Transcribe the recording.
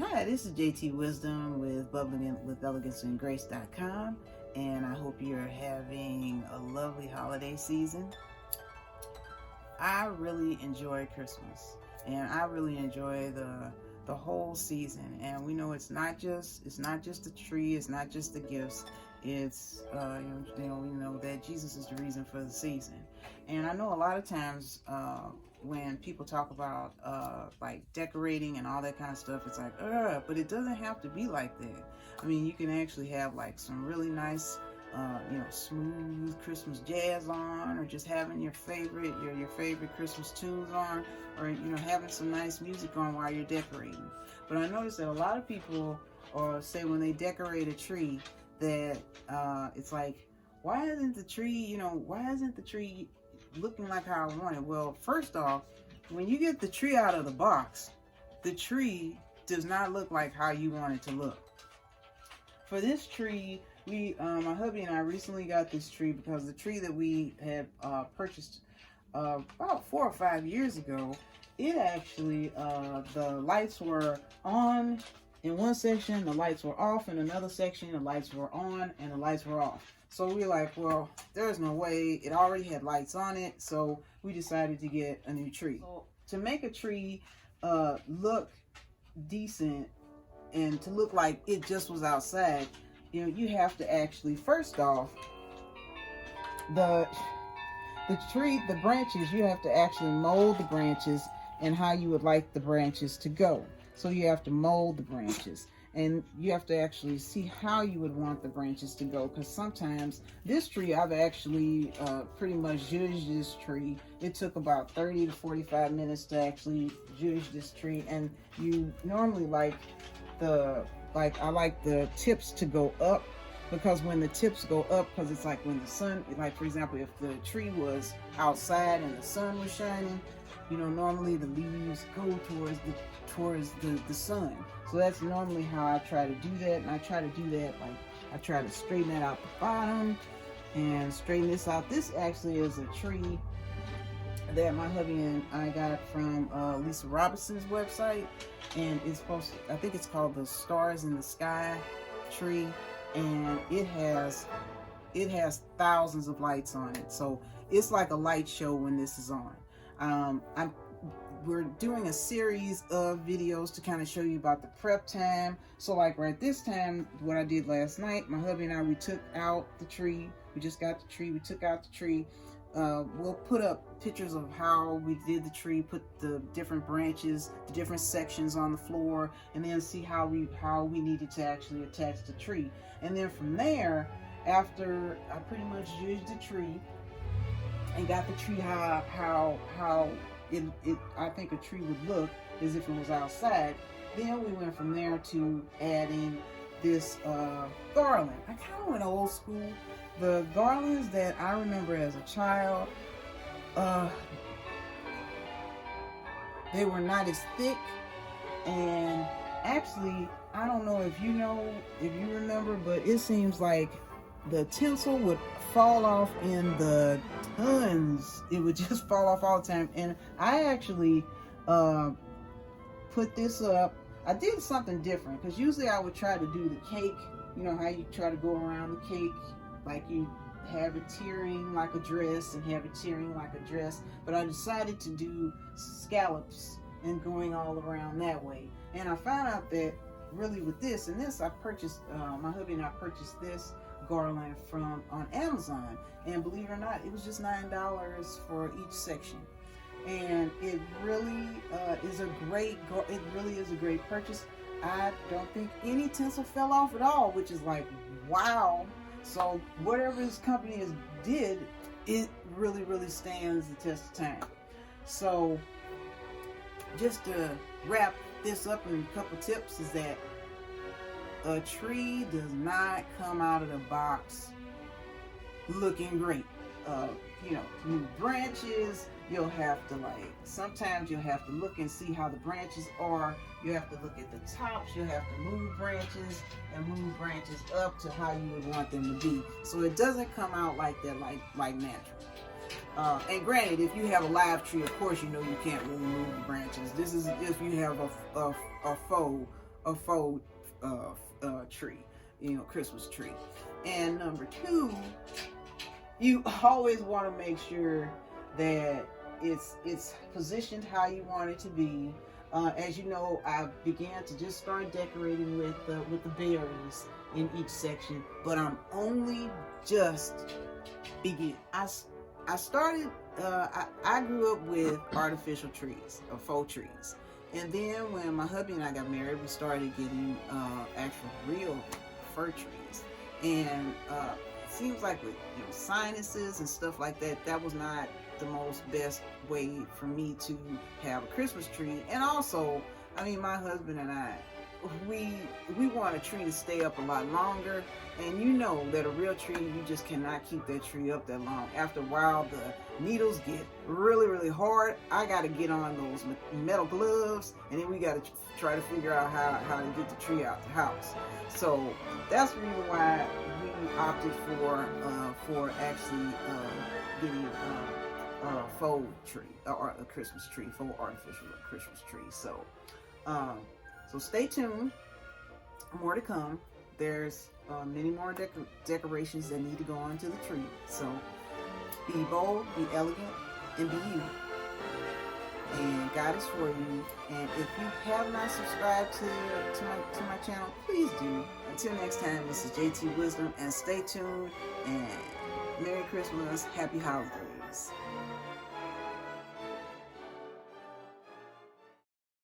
Hi, this is JTwisdom with Bubbling with Elegance and Grace.com, and I hope you're having a lovely holiday season. I really enjoy Christmas, and I really enjoy the whole season. And we know it's not just the tree, it's not just the gifts. It's we know that Jesus is the reason for the season. And I know a lot of times when people talk about like decorating and all that kind of stuff, it's like but it doesn't have to be like that. I mean, you can actually have like some really nice smooth Christmas jazz on, or just having your favorite Christmas tunes on, or having some nice music on while you're decorating. But I noticed that a lot of people say when they decorate a tree that it's like, why isn't the tree looking like how I want it? Well, first off, when you get the tree out of the box, the tree does not look like how you want it to look. For this tree, my hubby and I recently got this tree because the tree that we had purchased about 4 or 5 years ago, it actually, the lights were on in one section, the lights were off in another section, the lights were on and the lights were off. So we were like, well, there's no way, it already had lights on it, so we decided to get a new tree. So to make a tree look decent and to look like it just was outside, you have to actually, first off, the tree, the branches, you have to actually mold the branches and how you would like the branches to go. So you have to mold the branches, and you have to actually see how you would want the branches to go, because sometimes this tree, I've actually pretty much judged this tree. It took about 30 to 45 minutes to actually judge this tree, and you normally I like the tips to go up, because when the tips go up, because it's like when the sun, like for example, if the tree was outside and the sun was shining, normally the leaves go towards the sun. So that's normally how I try to do that. And I try to do that, like I try to straighten that out the bottom and straighten this out. This actually is a tree that my hubby and I got from Lisa Robinson's website, and I think it's called the Stars in the Sky tree, and it has thousands of lights on it. So it's like a light show when this is on. We're doing a series of videos to kind of show you about the prep time. So like right this time, what I did last night, my hubby and I, we took out the tree. We just got the tree. We took out the tree. We'll put up pictures of how we did the tree, put the different branches, the different sections on the floor, and then see how we needed to actually attach the tree. And then from there, after I pretty much judged the tree and got the tree how I think a tree would look as if it was outside, then we went from there to adding this garland. I kind of went old school. The garlands that I remember as a child, they were not as thick, and actually, I don't know if you remember, but it seems like the tinsel would fall off in the tons. It would just fall off all the time. And I actually put this up. I did something different, because usually I would try to do the cake, how you try to go around the cake, like you have it tiering like a dress and have it tiering like a dress. But I decided to do scallops and going all around that way. And I found out that really with this, I purchased, my hubby and I purchased this garland on Amazon, and believe it or not, it was just $9 for each section. And it really is a great purchase. I don't think any tinsel fell off at all, which is like, wow. So whatever this company did, it really stands the test of time. So just to wrap this up in a couple tips, is that a tree does not come out of the box looking great. New branches, sometimes you'll have to look and see how the branches are. You have to look at the tops. You have to move branches up to how you would want them to be. So it doesn't come out like that, like natural. And granted, if you have a live tree, of course, you can't really move the branches. This is if you have a faux a faux tree, Christmas tree. And number two, you always want to make sure that it's positioned how you want it to be. As you know, I began to just start decorating with the berries in each section, but I'm only just beginning. I started. I grew up with artificial trees, or faux trees, and then when my hubby and I got married, we started getting actual real fir trees. And it seems like with sinuses and stuff like that, that was not the most best way for me to have a Christmas tree. And also, I mean, my husband and I, we want a tree to stay up a lot longer, and you know that a real tree, you just cannot keep that tree up that long. After a while, the needles get really hard. I got to get on those metal gloves, and then we got to try to figure out how to get the tree out the house. So that's the reason why we opted for actually getting a faux tree, or a Christmas tree, faux artificial Christmas tree. So so stay tuned, more to come. There's many more decorations that need to go onto the tree. So be bold, be elegant, and be you. And God is for you. And if you have not subscribed to my channel, please do. Until next time, this is JTwisdom, and stay tuned, and Merry Christmas, Happy Holidays.